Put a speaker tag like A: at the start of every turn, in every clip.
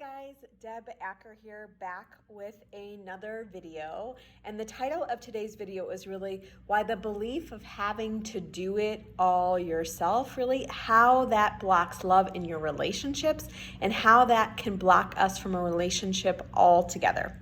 A: guys, Deb Acker here, back with another video. And the title of today's video is really why the belief of having to do it all yourself, really how that blocks love in your relationships and how that can block us from a relationship altogether.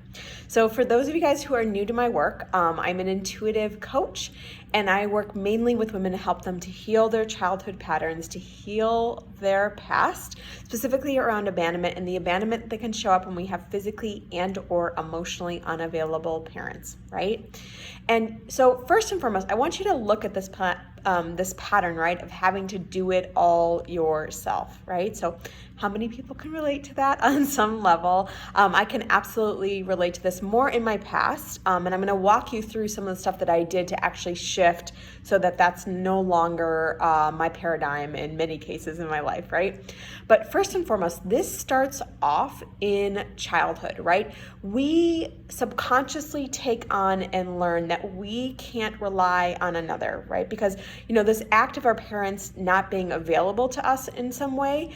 A: So for those of you guys who are new to my work, I'm an intuitive coach, and I work mainly with women to help them to heal their childhood patterns, to heal their past, specifically around abandonment and the abandonment that can show up when we have physically and or emotionally unavailable parents, right? And so first and foremost, I want you to look at this pattern, right, of having to do it all yourself, right? So how many people can relate to that on some level? I can absolutely relate to this more in my past, and I'm going to walk you through some of the stuff that I did to actually shift so that that's no longer my paradigm in many cases in my life, right? But first and foremost, this starts off in childhood, right? We subconsciously take on and learn that we can't rely on another, right? Because, this act of our parents not being available to us in some way,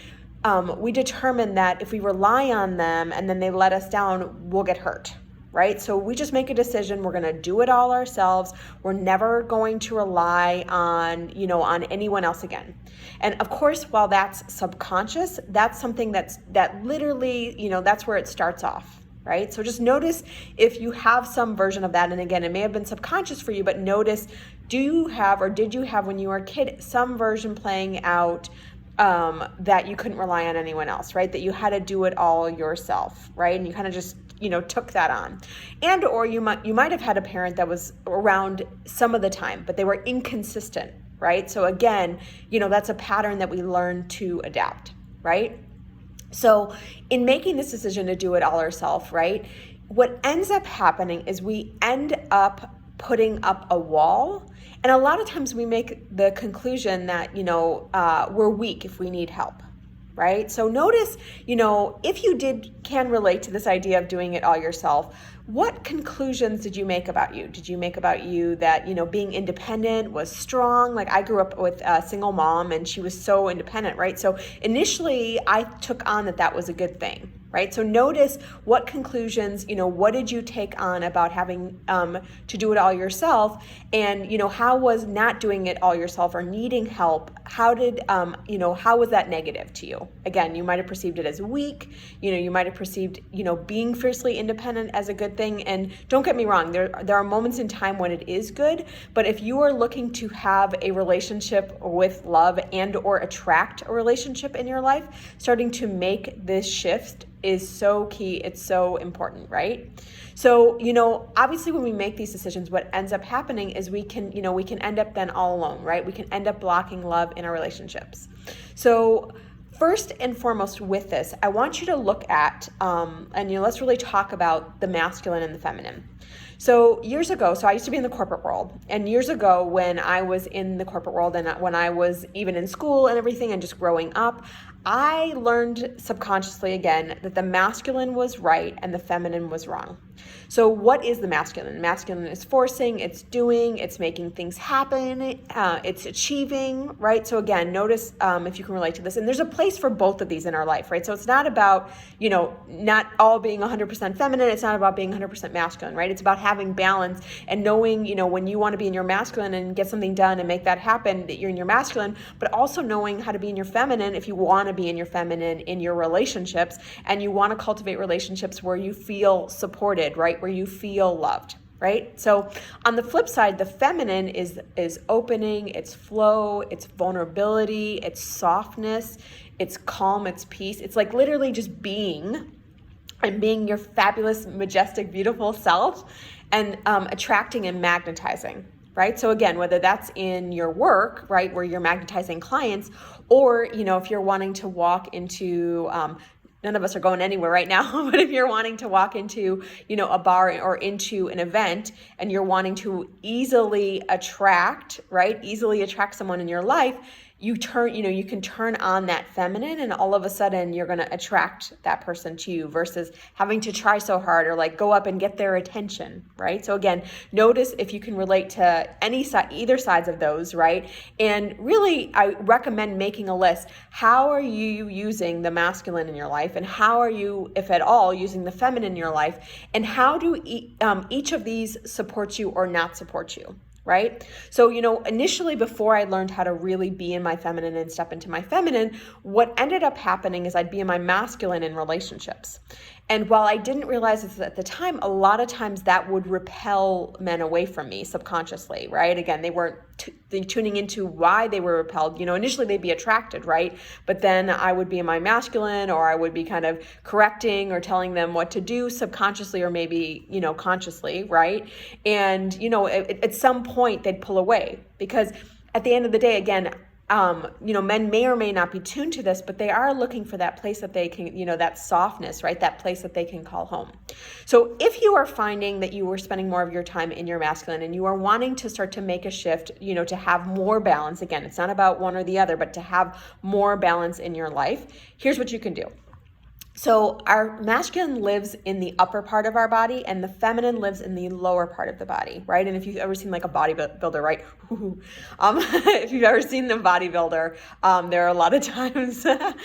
A: we determine that if we rely on them and then they let us down, we'll get hurt, right? So we just make a decision. We're going to do it all ourselves. We're never going to rely on, on anyone else again. And of course, while that's subconscious, that's something that literally, that's where it starts off. Right? So just notice if you have some version of that. And again, it may have been subconscious for you, but notice, do you have, or did you have when you were a kid, some version playing out that you couldn't rely on anyone else, right? That you had to do it all yourself, right? And you kind of just, took that on. And, or you might have had a parent that was around some of the time, but they were inconsistent, right? So again, that's a pattern that we learn to adapt, right? So in making this decision to do it all ourselves, right, what ends up happening is we end up putting up a wall. And a lot of times we make the conclusion that, we're weak if we need help, right? So notice, if you can relate to this idea of doing it all yourself, what conclusions did you make about you? Did you make about you that, being independent was strong? Like I grew up with a single mom and she was so independent, right? So initially I took on that was a good thing, right? So notice what conclusions, what did you take on about having to do it all yourself? And, how was not doing it all yourself or needing help? How was that negative to you? Again, you might have perceived it as weak. You might have perceived, being fiercely independent as a good thing. And don't get me wrong, there are moments in time when it is good, but if you are looking to have a relationship with love and or attract a relationship in your life, starting to make this shift is so key. It's so important, right? So, obviously when we make these decisions, what ends up happening is we can end up then all alone, right? We can end up blocking love in our relationships. So first and foremost with this, I want you to look at, let's really talk about the masculine and the feminine. So years ago, I used to be in the corporate world, and years ago when I was in the corporate world and when I was even in school and everything and just growing up, I learned subconsciously again that the masculine was right and the feminine was wrong. So what is the masculine? Masculine is forcing, it's doing, it's making things happen, it's achieving, right? So again, notice if you can relate to this. And there's a place for both of these in our life, right? So it's not about, not all being 100% feminine. It's not about being 100% masculine, right? It's about having balance and knowing, when you want to be in your masculine and get something done and make that happen, that you're in your masculine, but also knowing how to be in your feminine if you want to be in your feminine in your relationships and you want to cultivate relationships where you feel supported, right? Where you feel loved, right? So on the flip side, the feminine is opening, it's flow, it's vulnerability, it's softness, it's calm, it's peace. It's like literally just being and being your fabulous, majestic, beautiful self and attracting and magnetizing. Right? So again, whether that's in your work, right, where you're magnetizing clients, or, if you're wanting to walk into, none of us are going anywhere right now, but if you're wanting to walk into, a bar or into an event and you're wanting to easily attract someone in your life, you can turn on that feminine, and all of a sudden you're going to attract that person to you versus having to try so hard or like go up and get their attention, right? So again, notice if you can relate to any side, either sides of those, right? And really, I recommend making a list. How are you using the masculine in your life, and how are you, if at all, using the feminine in your life, and how do each of these support you or not support you? Right? So, initially before I learned how to really be in my feminine and step into my feminine, what ended up happening is I'd be in my masculine in relationships. And while I didn't realize this at the time, a lot of times that would repel men away from me subconsciously, right? Again, they weren't tuning into why they were repelled. Initially they'd be attracted, right? But then I would be in my masculine, or I would be kind of correcting or telling them what to do subconsciously, or maybe, consciously, right? And, at some point they'd pull away, because at the end of the day, again, men may or may not be tuned to this, but they are looking for that place that they can, that softness, right? That place that they can call home. So if you are finding that you are spending more of your time in your masculine and you are wanting to start to make a shift, to have more balance, again, it's not about one or the other, but to have more balance in your life, here's what you can do. So our masculine lives in the upper part of our body, and the feminine lives in the lower part of the body, right? And if you've ever seen like a bodybuilder, right? If you've ever seen the bodybuilder, there are a lot of times, it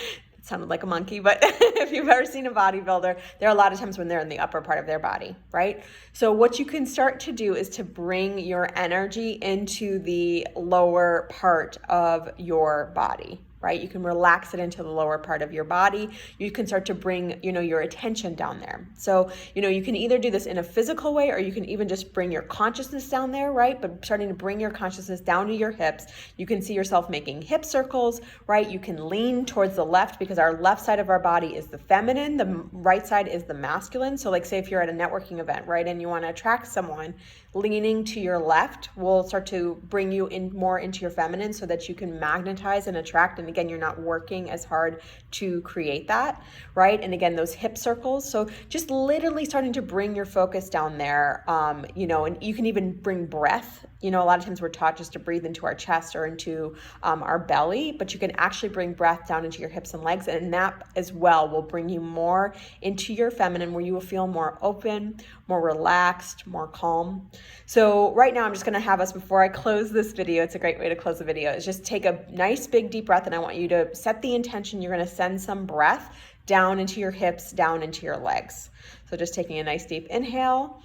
A: sounded like a monkey, but if you've ever seen a bodybuilder, there are a lot of times when they're in the upper part of their body, right? So what you can start to do is to bring your energy into the lower part of your body, right? You can relax it into the lower part of your body. You can start to bring, your attention down there. So, you can either do this in a physical way, or you can even just bring your consciousness down there, right? But starting to bring your consciousness down to your hips, you can see yourself making hip circles, right? You can lean towards the left, because our left side of our body is the feminine, the right side is the masculine. So like say if you're at a networking event, right, and you want to attract someone, leaning to your left will start to bring you in more into your feminine, so that you can magnetize and attract. And again, you're not working as hard to create that, right? And again, those hip circles. So just literally starting to bring your focus down there, and you can even bring breath. A lot of times we're taught just to breathe into our chest or into our belly, but you can actually bring breath down into your hips and legs, and that as well will bring you more into your feminine, where you will feel more open, more relaxed, more calm. So right now I'm just going to have us, before I close this video, it's a great way to close the video, is just take a nice big deep breath, and I want you to set the intention you're going to send some breath down into your hips, down into your legs. So just taking a nice deep inhale,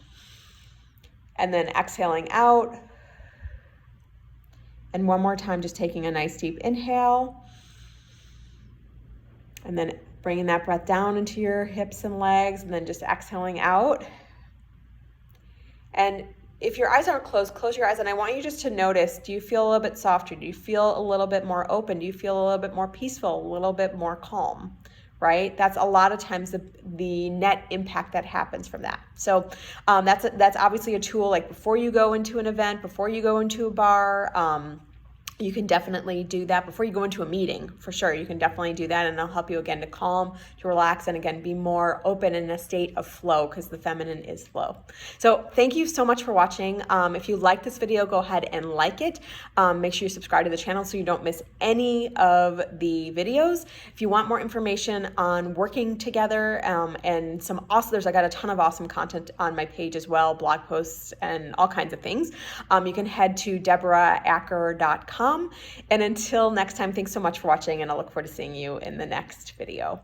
A: and then exhaling out. And one more time, just taking a nice deep inhale, and then bringing that breath down into your hips and legs, and then just exhaling out. And if your eyes aren't closed, close your eyes, and I want you just to notice, do you feel a little bit softer? Do you feel a little bit more open? Do you feel a little bit more peaceful, a little bit more calm? Right? That's a lot of times the net impact that happens from that. So that's obviously a tool, like before you go into an event, before you go into a bar, you can definitely do that. Before you go into a meeting, for sure, you can definitely do that, and it'll help you again to calm, to relax, and again be more open in a state of flow, because the feminine is flow. So thank you so much for watching. If you like this video, go ahead and like it. Make sure you subscribe to the channel so you don't miss any of the videos. If you want more information on working together, and some awesome, I got a ton of awesome content on my page as well, blog posts and all kinds of things. You can head to deboraacker.com. And until next time, thanks so much for watching, and I look forward to seeing you in the next video.